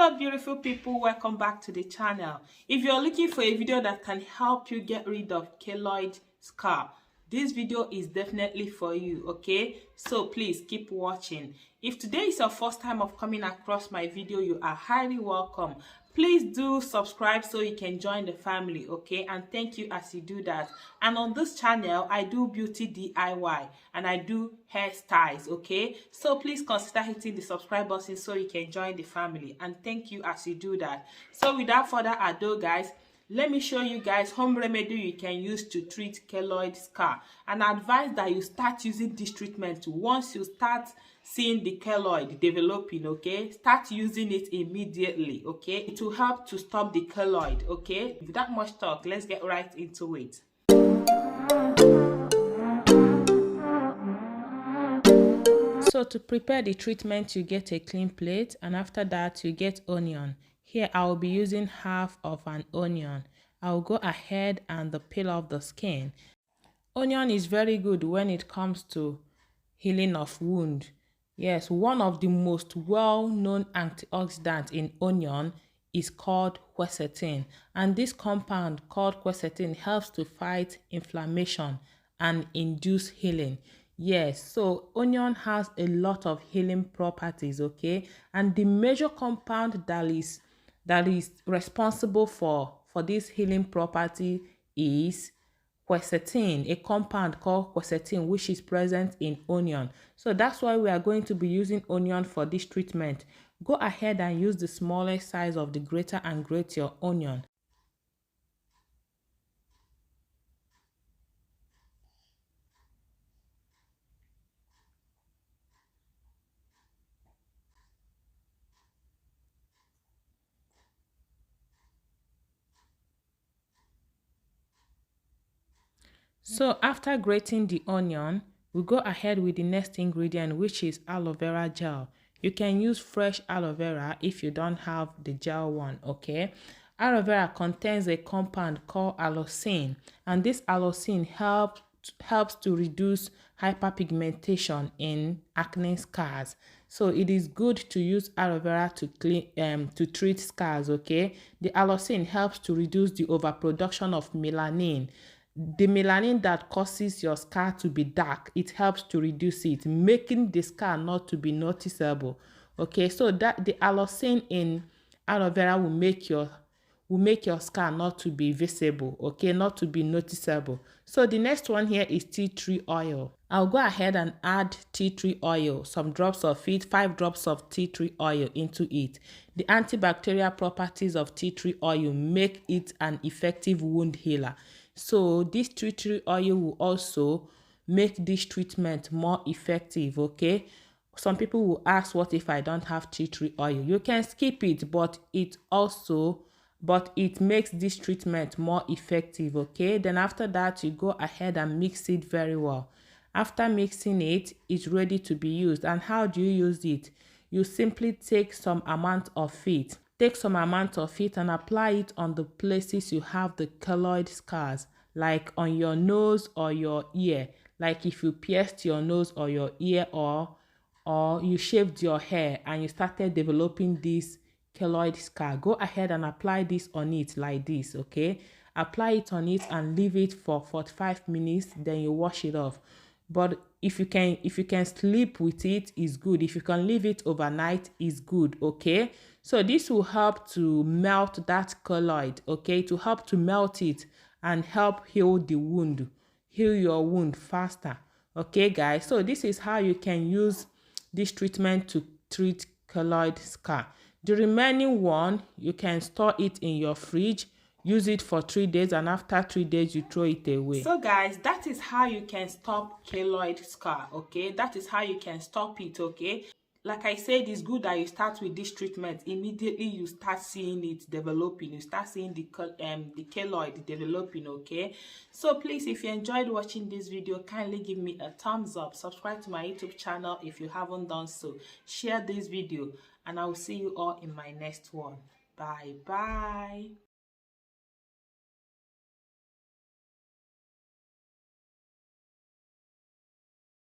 Hello beautiful people, welcome back to the channel. If you're looking for a video that can help you get rid of keloid scar, this video is definitely for you. Okay, so please keep watching. If today is your first time of coming across my video, you are highly welcome. Please do subscribe so you can join the family, okay? And thank you as you do that. And on this channel, I do beauty DIY and I do hairstyles, okay? So please consider hitting the subscribe button so you can join the family. And thank you as you do that. So without further ado, guys, let me show you guys home remedy you can use to treat keloid scar, and advise that you start using this treatment once you start seeing the keloid developing. Okay, start using it immediately. Okay, it will help to stop the keloid. Okay, without much talk, let's get right into it. So to prepare the treatment, you get a clean plate, and after that you get onion. Here I will be using half of an onion. I will go ahead and peel off the skin. Onion is very good when it comes to healing of wound. Yes, one of the most well-known antioxidants in onion is called quercetin, and this compound called quercetin helps to fight inflammation and induce healing. Yes, so onion has a lot of healing properties, okay? And the major compound that is responsible for this healing property is quercetin, a compound called quercetin, which is present in onion. So that's why we are going to be using onion for this treatment. Go ahead and use the smallest size of the grater and grate your onion. So after grating the onion, we go ahead with the next ingredient, which is aloe vera gel. You can use fresh aloe vera if you don't have the gel one, okay? Aloe vera contains a compound called allicin, and this allicin helps to reduce hyperpigmentation in acne scars. So it is good to use aloe vera to treat scars, okay? The allicin helps to reduce the overproduction of melanin. The melanin that causes your scar to be dark, it helps to reduce it, making the scar not to be noticeable. Okay, so that the allicin in aloe vera will make your scar not to be visible, okay, not to be noticeable. So the next one here is tea tree oil. I'll go ahead and add tea tree oil, some drops of it, 5 drops of tea tree oil into it. The antibacterial properties of tea tree oil make it an effective wound healer. So this tea tree oil will also make this treatment more effective, okay? Some people will ask, what if I don't have tea tree oil? You can skip it, but it makes this treatment more effective, okay? Then after that, you go ahead and mix it very well. After mixing it, it's ready to be used. And how do you use it? You simply take some amount of it. Take some amount of it and apply it on the places you have the keloid scars, like on your nose or your ear. Like if you pierced your nose or your ear, or you shaved your hair and you started developing this keloid scar, go ahead and apply this on it like this, okay? Apply it on it and leave it for 45 minutes, then you wash it off. But if you can sleep with it, is good. If you can leave it overnight, is good, okay? So this will help to melt that keloid, okay? To help to melt it and help heal the wound, heal your wound faster, okay, guys? So this is how you can use this treatment to treat keloid scar. The remaining one, you can store it in your fridge. Use it for 3 days, and after 3 days you throw it away. So guys, that is how you can stop keloid scar, okay? That is how you can stop it, okay? Like I said, it's good that you start with this treatment. Immediately you start seeing it developing. You start seeing the keloid developing, okay? So please, if you enjoyed watching this video, kindly give me a thumbs up. Subscribe to my YouTube channel if you haven't done so. Share this video, and I will see you all in my next one. Bye bye.